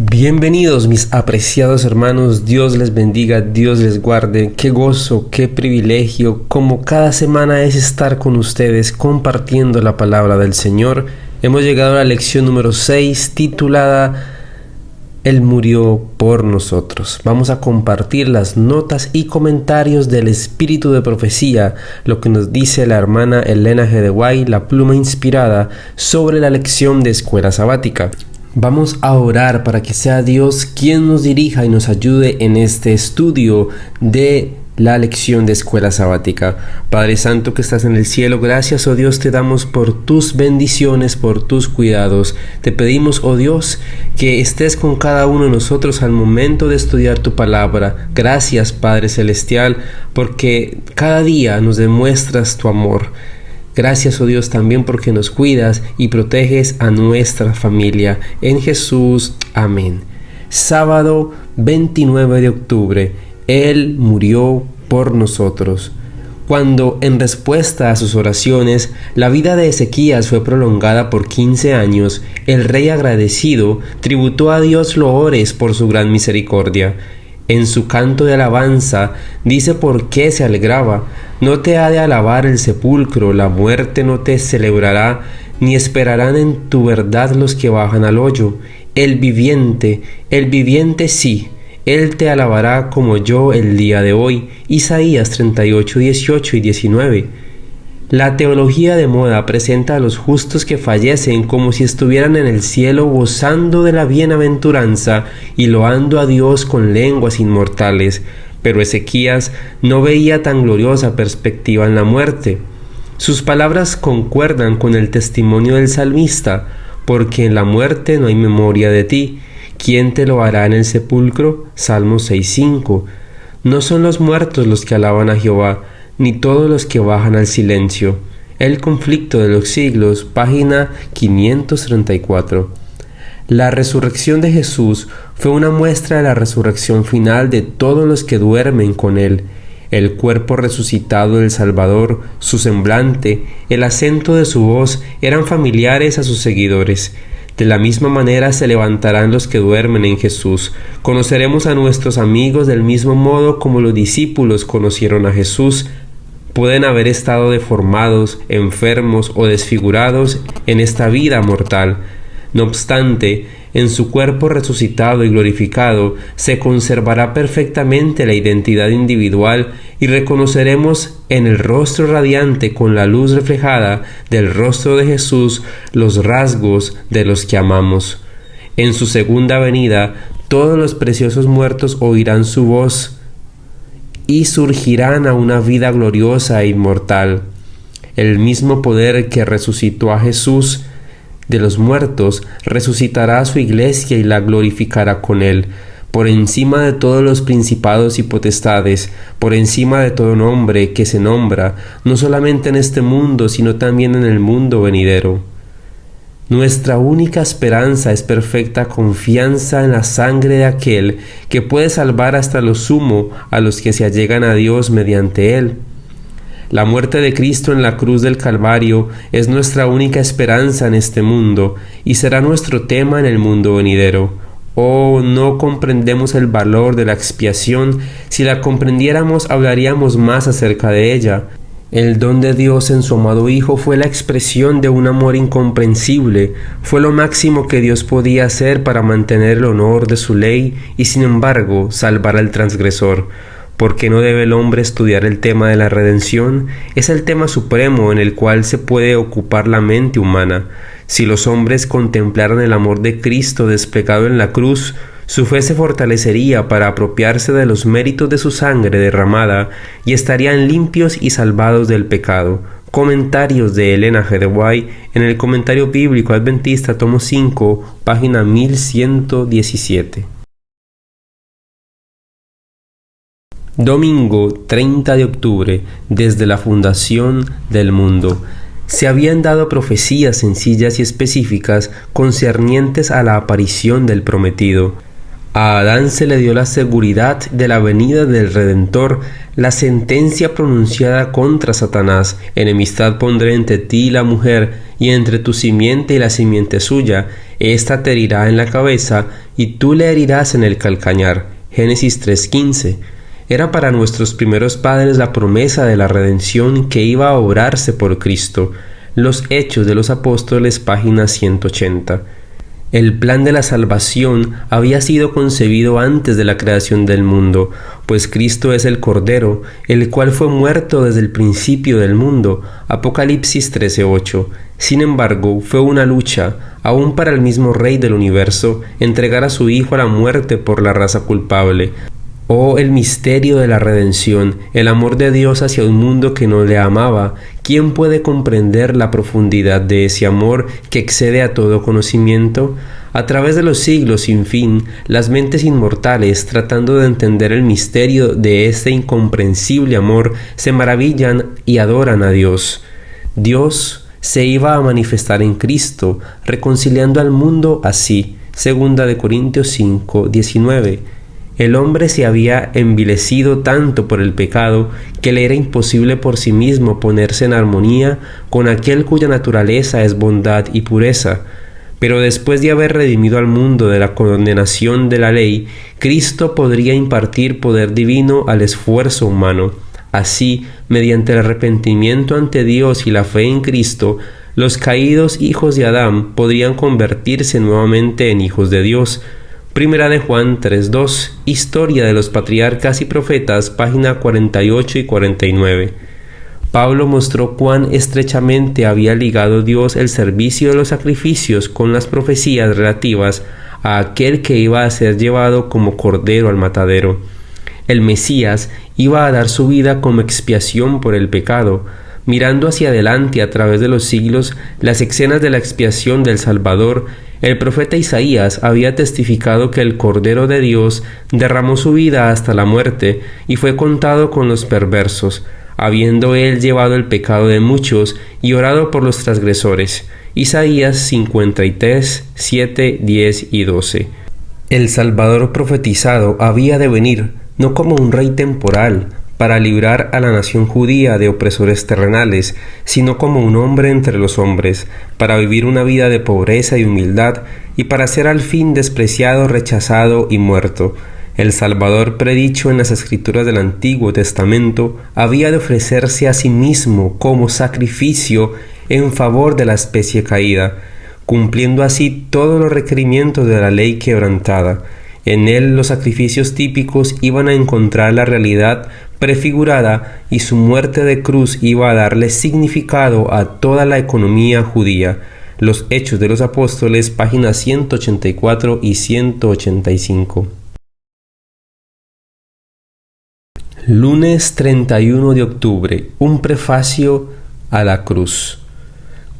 Bienvenidos mis apreciados hermanos, Dios les bendiga, Dios les guarde, qué gozo, qué privilegio, como cada semana es estar con ustedes compartiendo la palabra del Señor. Hemos llegado a la lección número 6 titulada Él murió por nosotros. Vamos a compartir las notas y comentarios del espíritu de profecía, lo que nos dice la hermana Elena G. de White, la pluma inspirada, sobre la lección de escuela sabática. Vamos a orar para que sea Dios quien nos dirija y nos ayude en este estudio de la lección de escuela sabática. Padre Santo que estás en el cielo, gracias, oh Dios, te damos por tus bendiciones, por tus cuidados. Te pedimos, oh Dios, que estés con cada uno de nosotros al momento de estudiar tu palabra. Gracias, Padre Celestial, porque cada día nos demuestras tu amor. Gracias, oh Dios, también porque nos cuidas y proteges a nuestra familia. En Jesús, amén. Sábado 29 de octubre, Él murió por nosotros. Cuando, en respuesta a sus oraciones, la vida de Ezequías fue prolongada por 15 años, el rey agradecido tributó a Dios loores por su gran misericordia. En su canto de alabanza dice por qué se alegraba: no te ha de alabar el sepulcro, la muerte no te celebrará, ni esperarán en tu verdad los que bajan al hoyo. El viviente sí, Él te alabará como yo el día de hoy. Isaías 38, 18 y 19. La teología de moda presenta a los justos que fallecen como si estuvieran en el cielo gozando de la bienaventuranza y loando a Dios con lenguas inmortales, pero Ezequías no veía tan gloriosa perspectiva en la muerte. Sus palabras concuerdan con el testimonio del salmista: porque en la muerte no hay memoria de ti. ¿Quién te lo hará en el sepulcro? Salmos 6:5. No son los muertos los que alaban a Jehová, ni todos los que bajan al silencio. El conflicto de los siglos, página 534. La resurrección de Jesús fue una muestra de la resurrección final de todos los que duermen con Él. El cuerpo resucitado del Salvador, su semblante, el acento de su voz eran familiares a sus seguidores. De la misma manera se levantarán los que duermen en Jesús. Conoceremos a nuestros amigos del mismo modo como los discípulos conocieron a Jesús. Pueden haber estado deformados, enfermos o desfigurados en esta vida mortal. No obstante, en su cuerpo resucitado y glorificado se conservará perfectamente la identidad individual y reconoceremos en el rostro radiante con la luz reflejada del rostro de Jesús los rasgos de los que amamos. En su segunda venida, todos los preciosos muertos oirán su voz y surgirán a una vida gloriosa e inmortal. El mismo poder que resucitó a Jesús de los muertos resucitará a su iglesia y la glorificará con Él, por encima de todos los principados y potestades, por encima de todo nombre que se nombra, no solamente en este mundo, sino también en el mundo venidero. Nuestra única esperanza es perfecta confianza en la sangre de aquel que puede salvar hasta lo sumo a los que se allegan a Dios mediante Él. La muerte de Cristo en la cruz del Calvario es nuestra única esperanza en este mundo y será nuestro tema en el mundo venidero. Oh, no comprendemos el valor de la expiación. Si la comprendiéramos, hablaríamos más acerca de ella. El don de Dios en su amado Hijo fue la expresión de un amor incomprensible. Fue lo máximo que Dios podía hacer para mantener el honor de su ley y, sin embargo, salvar al transgresor. ¿Por qué no debe el hombre estudiar el tema de la redención? Es el tema supremo en el cual se puede ocupar la mente humana. Si los hombres contemplaran el amor de Cristo desplegado en la cruz, su fe se fortalecería para apropiarse de los méritos de su sangre derramada y estarían limpios y salvados del pecado. Comentarios de Elena G. de White en el Comentario Bíblico Adventista, tomo 5, página 1117. Domingo 30 de octubre, desde la fundación del mundo. Se habían dado profecías sencillas y específicas concernientes a la aparición del prometido. A Adán se le dio la seguridad de la venida del Redentor, la sentencia pronunciada contra Satanás: enemistad pondré entre ti y la mujer, y entre tu simiente y la simiente suya. Ésta te herirá en la cabeza, y tú le herirás en el calcañar. Génesis 3:15. Era para nuestros primeros padres la promesa de la redención que iba a obrarse por Cristo. Los Hechos de los Apóstoles, página 180. El plan de la salvación había sido concebido antes de la creación del mundo, pues Cristo es el Cordero, el cual fue muerto desde el principio del mundo. Apocalipsis 13:8. Sin embargo, fue una lucha, aún para el mismo Rey del universo, entregar a su Hijo a la muerte por la raza culpable. Oh, el misterio de la redención, el amor de Dios hacia un mundo que no le amaba. ¿Quién puede comprender la profundidad de ese amor que excede a todo conocimiento? A través de los siglos sin fin, las mentes inmortales, tratando de entender el misterio de este incomprensible amor, se maravillan y adoran a Dios. Dios se iba a manifestar en Cristo, reconciliando al mundo así. 2 Corintios 5:19. El hombre se había envilecido tanto por el pecado que le era imposible por sí mismo ponerse en armonía con aquel cuya naturaleza es bondad y pureza. Pero después de haber redimido al mundo de la condenación de la ley, Cristo podría impartir poder divino al esfuerzo humano. Así, mediante el arrepentimiento ante Dios y la fe en Cristo, los caídos hijos de Adán podrían convertirse nuevamente en hijos de Dios. Primera de Juan 3:2, Historia de los Patriarcas y Profetas, página 48 y 49. Pablo mostró cuán estrechamente había ligado Dios el servicio de los sacrificios con las profecías relativas a aquel que iba a ser llevado como cordero al matadero. El Mesías iba a dar su vida como expiación por el pecado. Mirando hacia adelante a través de los siglos las escenas de la expiación del Salvador, el profeta Isaías había testificado que el Cordero de Dios derramó su vida hasta la muerte y fue contado con los perversos, habiendo él llevado el pecado de muchos y orado por los transgresores. Isaías 53, 7, 10 y 12. El Salvador profetizado había de venir, no como un rey temporal, para librar a la nación judía de opresores terrenales, sino como un hombre entre los hombres, para vivir una vida de pobreza y humildad, y para ser al fin despreciado, rechazado y muerto. El Salvador predicho en las Escrituras del Antiguo Testamento había de ofrecerse a sí mismo como sacrificio en favor de la especie caída, cumpliendo así todos los requerimientos de la ley quebrantada. En él los sacrificios típicos iban a encontrar la realidad prefigurada y su muerte de cruz iba a darle significado a toda la economía judía. Los Hechos de los Apóstoles, páginas 184 y 185. Lunes 31 de octubre, un prefacio a la cruz.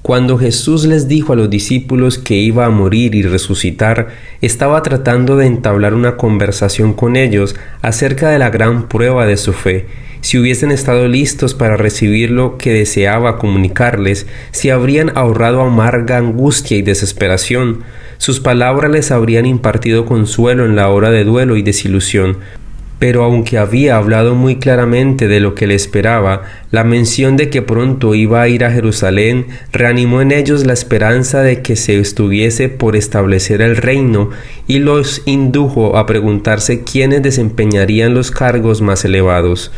Cuando Jesús les dijo a los discípulos que iba a morir y resucitar, estaba tratando de entablar una conversación con ellos acerca de la gran prueba de su fe. Si hubiesen estado listos para recibir lo que deseaba comunicarles, se habrían ahorrado amarga angustia y desesperación. Sus palabras les habrían impartido consuelo en la hora de duelo y desilusión. Pero aunque había hablado muy claramente de lo que le esperaba, la mención de que pronto iba a ir a Jerusalén reanimó en ellos la esperanza de que se estuviese por establecer el reino y los indujo a preguntarse quiénes desempeñarían los cargos más elevados.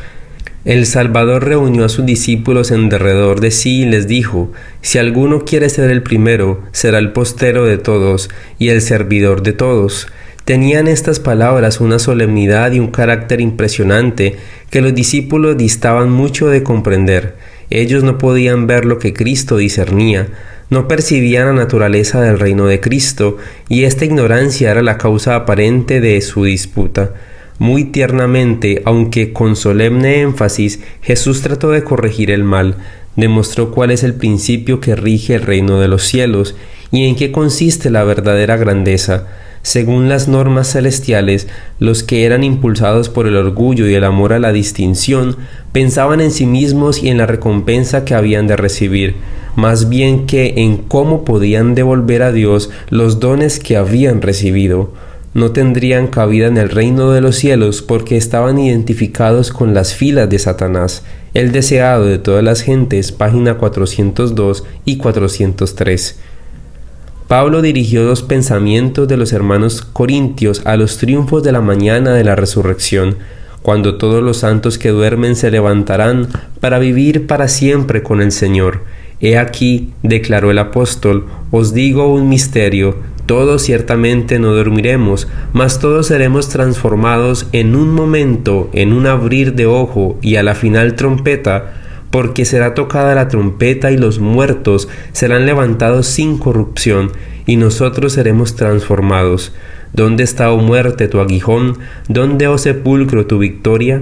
El Salvador reunió a sus discípulos en derredor de sí y les dijo: si alguno quiere ser el primero, será el postero de todos y el servidor de todos. Tenían estas palabras una solemnidad y un carácter impresionante que los discípulos distaban mucho de comprender. Ellos no podían ver lo que Cristo discernía, no percibían la naturaleza del reino de Cristo, y esta ignorancia era la causa aparente de su disputa. Muy tiernamente, aunque con solemne énfasis, Jesús trató de corregir el mal, demostró cuál es el principio que rige el reino de los cielos y en qué consiste la verdadera grandeza. Según las normas celestiales, los que eran impulsados por el orgullo y el amor a la distinción pensaban en sí mismos y en la recompensa que habían de recibir, más bien que en cómo podían devolver a Dios los dones que habían recibido. no tendrían cabida en el reino de los cielos porque estaban identificados con las filas de Satanás, el deseado de todas las gentes, página 402 y 403. Pablo dirigió dos pensamientos de los hermanos corintios a los triunfos de la mañana de la resurrección, cuando todos los santos que duermen se levantarán para vivir para siempre con el Señor. He aquí, declaró el apóstol, os digo un misterio, todos ciertamente no dormiremos, mas todos seremos transformados en un momento, en un abrir de ojo y a la final trompeta, porque será tocada la trompeta y los muertos serán levantados sin corrupción, y nosotros seremos transformados. ¿Dónde está, oh muerte, tu aguijón? ¿Dónde, oh sepulcro, tu victoria?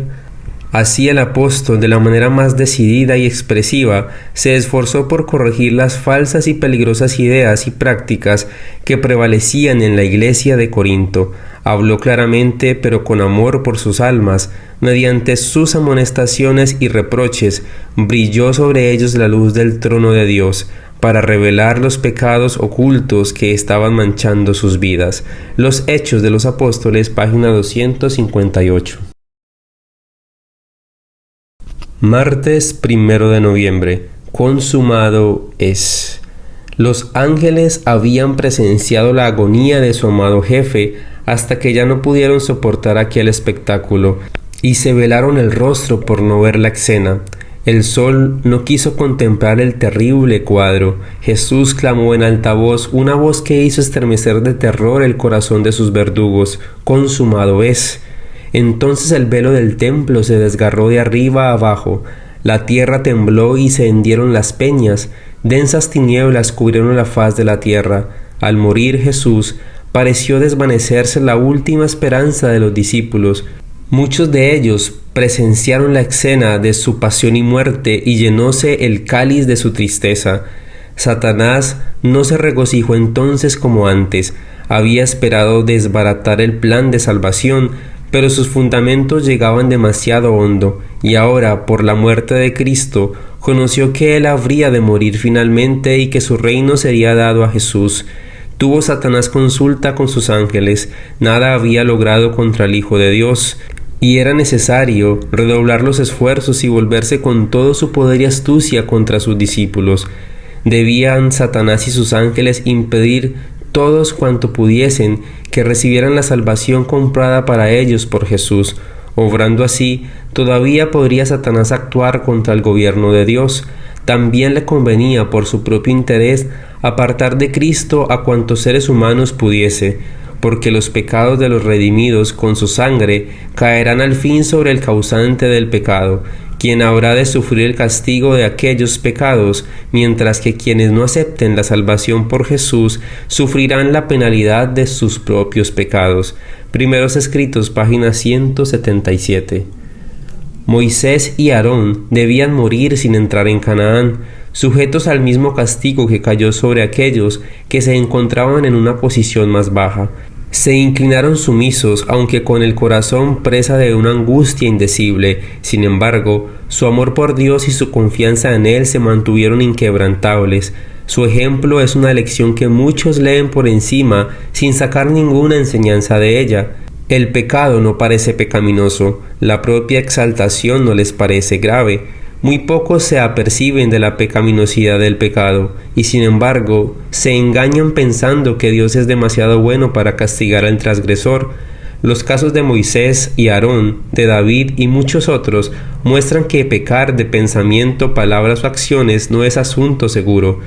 Así el apóstol, de la manera más decidida y expresiva, se esforzó por corregir las falsas y peligrosas ideas y prácticas que prevalecían en la iglesia de Corinto. Habló claramente, pero con amor por sus almas. Mediante sus amonestaciones y reproches, brilló sobre ellos la luz del trono de Dios, para revelar los pecados ocultos que estaban manchando sus vidas. Los Hechos de los Apóstoles, página 258. Martes 1 de noviembre. Consumado es. Los ángeles habían presenciado la agonía de su amado jefe hasta que ya no pudieron soportar aquel espectáculo y se velaron el rostro por no ver la escena. El sol no quiso contemplar el terrible cuadro. Jesús clamó en alta voz, una voz que hizo estremecer de terror el corazón de sus verdugos: consumado es. Entonces el velo del templo se desgarró de arriba a abajo, la tierra tembló y se hendieron las peñas, densas tinieblas cubrieron la faz de la tierra. Al morir Jesús, pareció desvanecerse la última esperanza de los discípulos. Muchos de ellos presenciaron la escena de su pasión y muerte y llenóse el cáliz de su tristeza. Satanás no se regocijó entonces como antes, había esperado desbaratar el plan de salvación, pero sus fundamentos llegaban demasiado hondo, y ahora, por la muerte de Cristo, conoció que él habría de morir finalmente y que su reino sería dado a Jesús. Tuvo Satanás consulta con sus ángeles, nada había logrado contra el Hijo de Dios, y era necesario redoblar los esfuerzos y volverse con todo su poder y astucia contra sus discípulos. Debían Satanás y sus ángeles impedir todos cuanto pudiesen que recibieran la salvación comprada para ellos por Jesús. Obrando así, todavía podría Satanás actuar contra el gobierno de Dios. También le convenía, por su propio interés, apartar de Cristo a cuantos seres humanos pudiese, porque los pecados de los redimidos con su sangre caerán al fin sobre el causante del pecado, quien habrá de sufrir el castigo de aquellos pecados, mientras que quienes no acepten la salvación por Jesús sufrirán la penalidad de sus propios pecados. Primeros Escritos, página 177. Moisés y Aarón debían morir sin entrar en Canaán, sujetos al mismo castigo que cayó sobre aquellos que se encontraban en una posición más baja. Se inclinaron sumisos, aunque con el corazón presa de una angustia indecible. Sin embargo, su amor por Dios y su confianza en Él se mantuvieron inquebrantables. Su ejemplo es una lección que muchos leen por encima sin sacar ninguna enseñanza de ella. El pecado no parece pecaminoso, la propia exaltación no les parece grave. Muy pocos se aperciben de la pecaminosidad del pecado, y sin embargo se engañan pensando que Dios es demasiado bueno para castigar al transgresor. Los casos de Moisés y Aarón, de David y muchos otros muestran que pecar de pensamiento, palabras o acciones no es asunto seguro.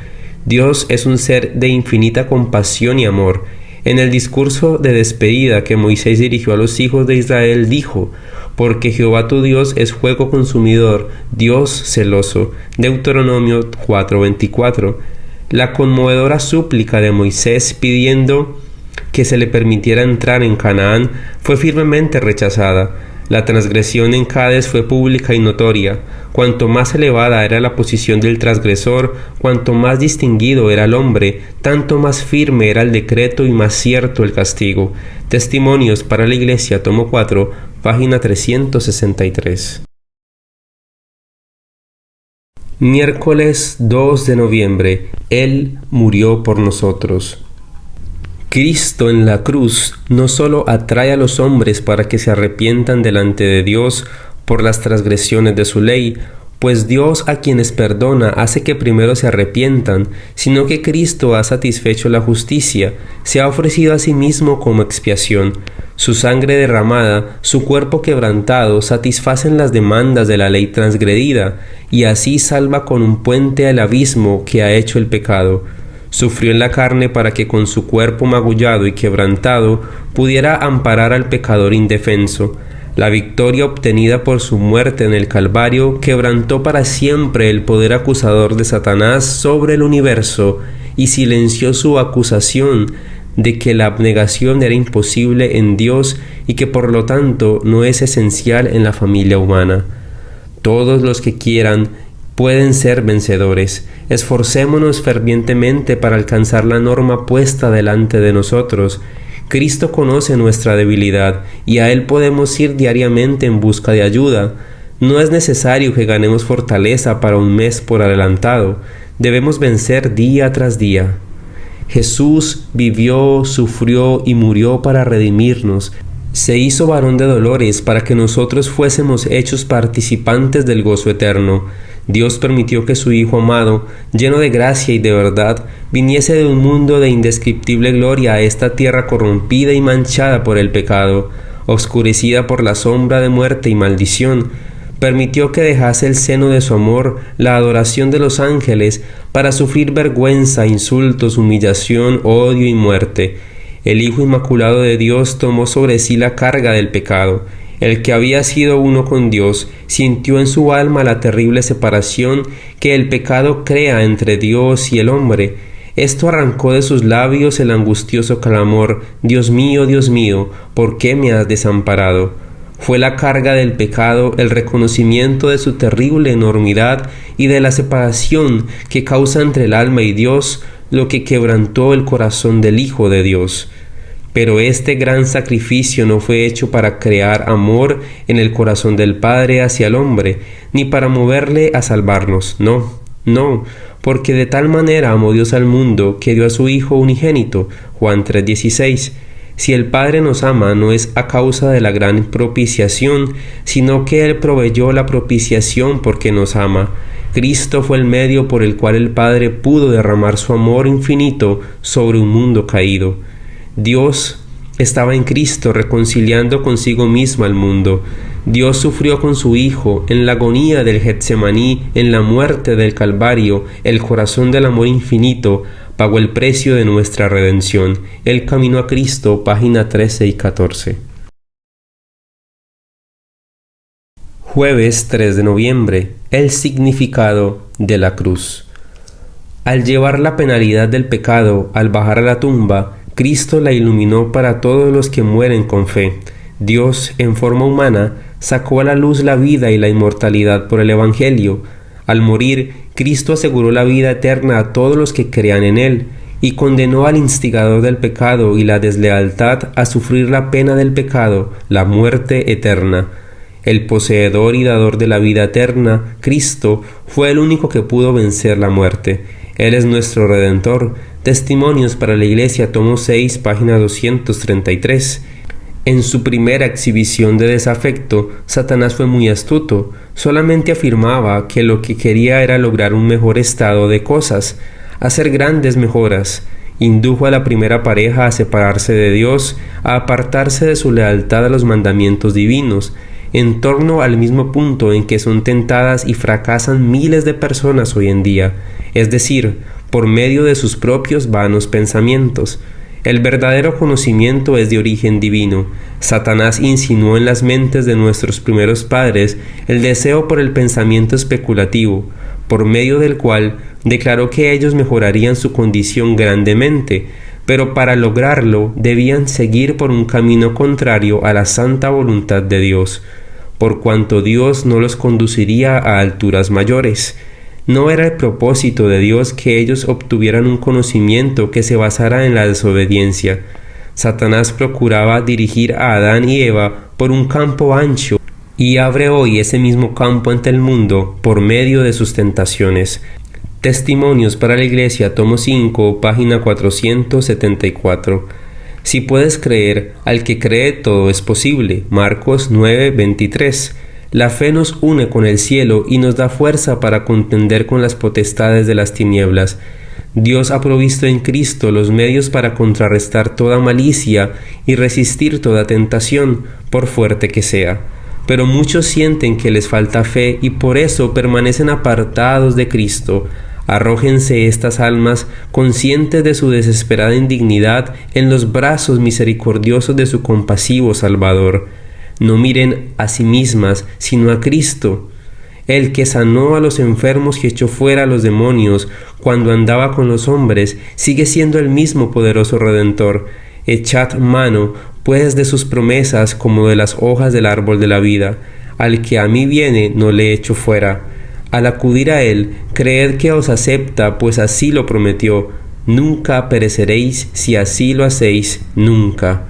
Dios es un ser de infinita compasión y amor. En el discurso de despedida que Moisés dirigió a los hijos de Israel dijo: porque Jehová tu Dios es fuego consumidor, Dios celoso. Deuteronomio 4:24. La conmovedora súplica de Moisés pidiendo que se le permitiera entrar en Canaán fue firmemente rechazada. La transgresión en Cades fue pública y notoria. Cuanto más elevada era la posición del transgresor, cuanto más distinguido era el hombre, tanto más firme era el decreto y más cierto el castigo. Testimonios para la Iglesia, tomo 4, página 363. Miércoles 2 de noviembre. Él murió por nosotros. Cristo en la cruz no solo atrae a los hombres para que se arrepientan delante de Dios por las transgresiones de su ley, pues Dios a quienes perdona hace que primero se arrepientan, sino que Cristo ha satisfecho la justicia, se ha ofrecido a sí mismo como expiación. Su sangre derramada, su cuerpo quebrantado satisfacen las demandas de la ley transgredida, y así salva con un puente al abismo que ha hecho el pecado. Sufrió en la carne para que con su cuerpo magullado y quebrantado pudiera amparar al pecador indefenso. La victoria obtenida por su muerte en el Calvario quebrantó para siempre el poder acusador de Satanás sobre el universo y silenció su acusación de que la abnegación era imposible en Dios y que por lo tanto no es esencial en la familia humana. Todos los que quieran pueden ser vencedores. Esforcémonos fervientemente para alcanzar la norma puesta delante de nosotros. Cristo conoce nuestra debilidad y a Él podemos ir diariamente en busca de ayuda. No es necesario que ganemos fortaleza para un mes por adelantado. Debemos vencer día tras día. Jesús vivió, sufrió y murió para redimirnos. Se hizo varón de dolores para que nosotros fuésemos hechos participantes del gozo eterno. Dios permitió que su Hijo amado, lleno de gracia y de verdad, viniese de un mundo de indescriptible gloria a esta tierra corrompida y manchada por el pecado, oscurecida por la sombra de muerte y maldición. Permitió que dejase el seno de su amor, la adoración de los ángeles, para sufrir vergüenza, insultos, humillación, odio y muerte. El Hijo Inmaculado de Dios tomó sobre sí la carga del pecado. El que había sido uno con Dios sintió en su alma la terrible separación que el pecado crea entre Dios y el hombre. Esto arrancó de sus labios el angustioso clamor: Dios mío, ¿por qué me has desamparado? Fue la carga del pecado, el reconocimiento de su terrible enormidad y de la separación que causa entre el alma y Dios, lo que quebrantó el corazón del Hijo de Dios. Pero este gran sacrificio no fue hecho para crear amor en el corazón del Padre hacia el hombre, ni para moverle a salvarnos. No, porque de tal manera amó Dios al mundo que dio a su Hijo unigénito. Juan 3:16. Si el Padre nos ama, no es a causa de la gran propiciación, sino que Él proveyó la propiciación porque nos ama. Cristo fue el medio por el cual el Padre pudo derramar su amor infinito sobre un mundo caído. Dios estaba en Cristo reconciliando consigo mismo al mundo. Dios sufrió con su Hijo en la agonía del Getsemaní, en la muerte del Calvario. El corazón del amor infinito pagó el precio de nuestra redención. El camino a Cristo, página 13 y 14. Jueves 3 de noviembre. El significado de la cruz. Al llevar la penalidad del pecado, al bajar a la tumba, Cristo la iluminó para todos los que mueren con fe. Dios, en forma humana, sacó a la luz la vida y la inmortalidad por el Evangelio. Al morir, Cristo aseguró la vida eterna a todos los que crean en Él, y condenó al instigador del pecado y la deslealtad a sufrir la pena del pecado, la muerte eterna. El poseedor y dador de la vida eterna, Cristo, fue el único que pudo vencer la muerte. Él es nuestro Redentor. Testimonios para la Iglesia, tomo 6, página 233. En su primera exhibición de desafecto, Satanás fue muy astuto. Solamente afirmaba que lo que quería era lograr un mejor estado de cosas, hacer grandes mejoras. Indujo a la primera pareja a separarse de Dios, a apartarse de su lealtad a los mandamientos divinos, en torno al mismo punto en que son tentadas y fracasan miles de personas hoy en día, es decir, por medio de sus propios vanos pensamientos. El verdadero conocimiento es de origen divino. Satanás insinuó en las mentes de nuestros primeros padres el deseo por el pensamiento especulativo, por medio del cual declaró que ellos mejorarían su condición grandemente, pero para lograrlo debían seguir por un camino contrario a la santa voluntad de Dios, por cuanto Dios no los conduciría a alturas mayores. No era el propósito de Dios que ellos obtuvieran un conocimiento que se basara en la desobediencia. Satanás procuraba dirigir a Adán y Eva por un campo ancho y abre hoy ese mismo campo ante el mundo por medio de sus tentaciones. Testimonios para la Iglesia, tomo 5, página 474. Si puedes creer, al que cree todo es posible. Marcos 9:23. La fe nos une con el cielo y nos da fuerza para contender con las potestades de las tinieblas. Dios ha provisto en Cristo los medios para contrarrestar toda malicia y resistir toda tentación, por fuerte que sea. Pero muchos sienten que les falta fe y por eso permanecen apartados de Cristo. Arrójense estas almas, conscientes de su desesperada indignidad, en los brazos misericordiosos de su compasivo Salvador. No miren a sí mismas, sino a Cristo, el que sanó a los enfermos y echó fuera a los demonios cuando andaba con los hombres, sigue siendo el mismo poderoso Redentor. Echad mano, pues, de sus promesas como de las hojas del árbol de la vida. Al que a mí viene, no le echo fuera. Al acudir a él, creed que os acepta, pues así lo prometió. Nunca pereceréis si así lo hacéis, nunca.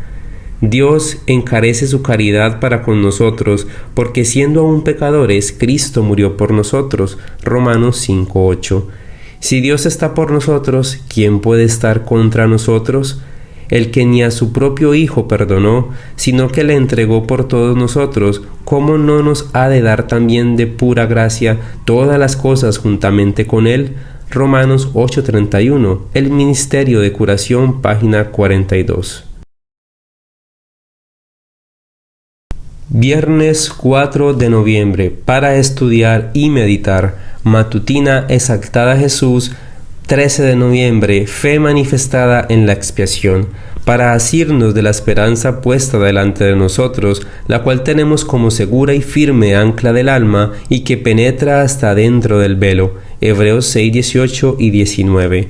Dios encarece su caridad para con nosotros, porque siendo aún pecadores, Cristo murió por nosotros. Romanos 5:8. Si Dios está por nosotros, ¿quién puede estar contra nosotros? El que ni a su propio Hijo perdonó, sino que le entregó por todos nosotros, ¿cómo no nos ha de dar también de pura gracia todas las cosas juntamente con Él? Romanos 8:31, el Ministerio de Curación, página 42. Viernes 4 de noviembre, para estudiar y meditar. Matutina exaltada a Jesús. 13 de noviembre, fe manifestada en la expiación, para asirnos de la esperanza puesta delante de nosotros, la cual tenemos como segura y firme ancla del alma y que penetra hasta dentro del velo. Hebreos 6:18 y 19.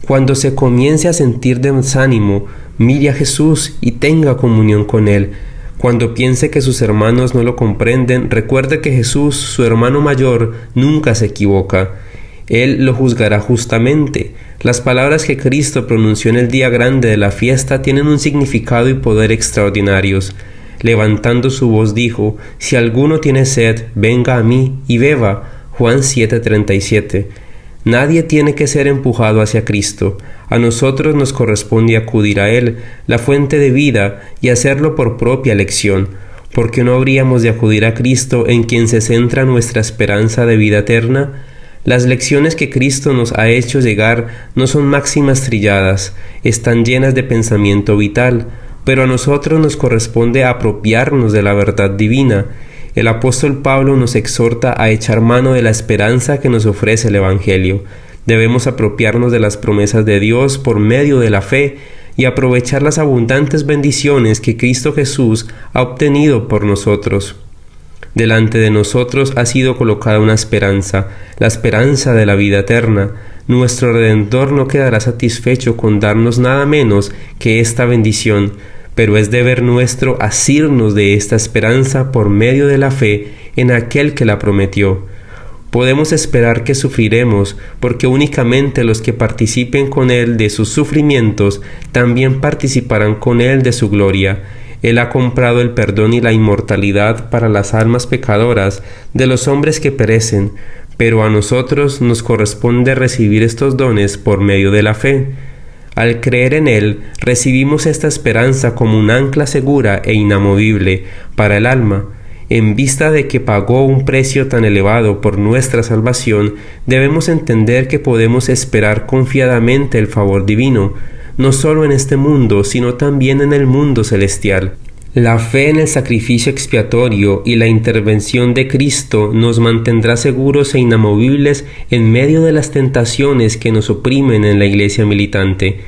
Cuando se comience a sentir desánimo, mire a Jesús y tenga comunión con Él. Cuando piense que sus hermanos no lo comprenden, recuerde que Jesús, su hermano mayor, nunca se equivoca. Él lo juzgará justamente. Las palabras que Cristo pronunció en el día grande de la fiesta tienen un significado y poder extraordinarios. Levantando su voz dijo: «Si alguno tiene sed, venga a mí y beba». Juan 7:37. Nadie tiene que ser empujado hacia Cristo. A nosotros nos corresponde acudir a Él, la fuente de vida, y hacerlo por propia elección. ¿Por qué no habríamos de acudir a Cristo, en quien se centra nuestra esperanza de vida eterna? Las lecciones que Cristo nos ha hecho llegar no son máximas trilladas, están llenas de pensamiento vital, pero a nosotros nos corresponde apropiarnos de la verdad divina. El apóstol Pablo nos exhorta a echar mano de la esperanza que nos ofrece el Evangelio. Debemos apropiarnos de las promesas de Dios por medio de la fe y aprovechar las abundantes bendiciones que Cristo Jesús ha obtenido por nosotros. Delante de nosotros ha sido colocada una esperanza, la esperanza de la vida eterna. Nuestro Redentor no quedará satisfecho con darnos nada menos que esta bendición, pero es deber nuestro asirnos de esta esperanza por medio de la fe en aquel que la prometió. Podemos esperar que sufriremos, porque únicamente los que participen con Él de sus sufrimientos también participarán con Él de su gloria. Él ha comprado el perdón y la inmortalidad para las almas pecadoras de los hombres que perecen, pero a nosotros nos corresponde recibir estos dones por medio de la fe. Al creer en Él, recibimos esta esperanza como un ancla segura e inamovible para el alma. En vista de que pagó un precio tan elevado por nuestra salvación, debemos entender que podemos esperar confiadamente el favor divino, no solo en este mundo, sino también en el mundo celestial. La fe en el sacrificio expiatorio y la intervención de Cristo nos mantendrá seguros e inamovibles en medio de las tentaciones que nos oprimen en la iglesia militante.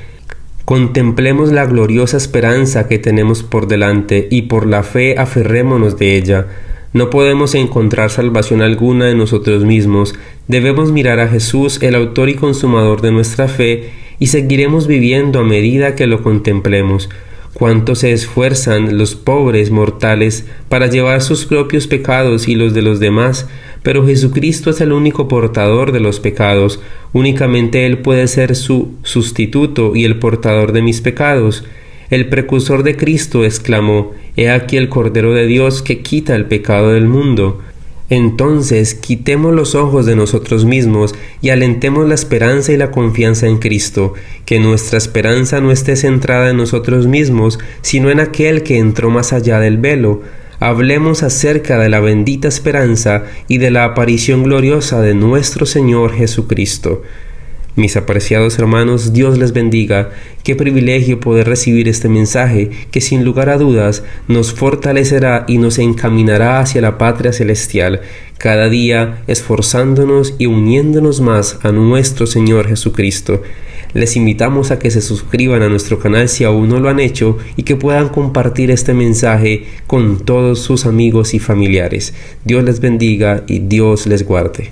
Contemplemos la gloriosa esperanza que tenemos por delante y por la fe aferrémonos de ella. No podemos encontrar salvación alguna en nosotros mismos. Debemos mirar a Jesús, el autor y consumador de nuestra fe, y seguiremos viviendo a medida que lo contemplemos. Cuánto se esfuerzan los pobres mortales para llevar sus propios pecados y los de los demás, pero Jesucristo es el único portador de los pecados. Únicamente Él puede ser su sustituto y el portador de mis pecados. El precursor de Cristo exclamó: «He aquí el Cordero de Dios que quita el pecado del mundo». Entonces, quitemos los ojos de nosotros mismos y alentemos la esperanza y la confianza en Cristo, que nuestra esperanza no esté centrada en nosotros mismos, sino en aquel que entró más allá del velo. Hablemos acerca de la bendita esperanza y de la aparición gloriosa de nuestro Señor Jesucristo. Mis apreciados hermanos, Dios les bendiga. Qué privilegio poder recibir este mensaje que sin lugar a dudas nos fortalecerá y nos encaminará hacia la patria celestial, cada día esforzándonos y uniéndonos más a nuestro Señor Jesucristo. Les invitamos a que se suscriban a nuestro canal si aún no lo han hecho y que puedan compartir este mensaje con todos sus amigos y familiares. Dios les bendiga y Dios les guarde.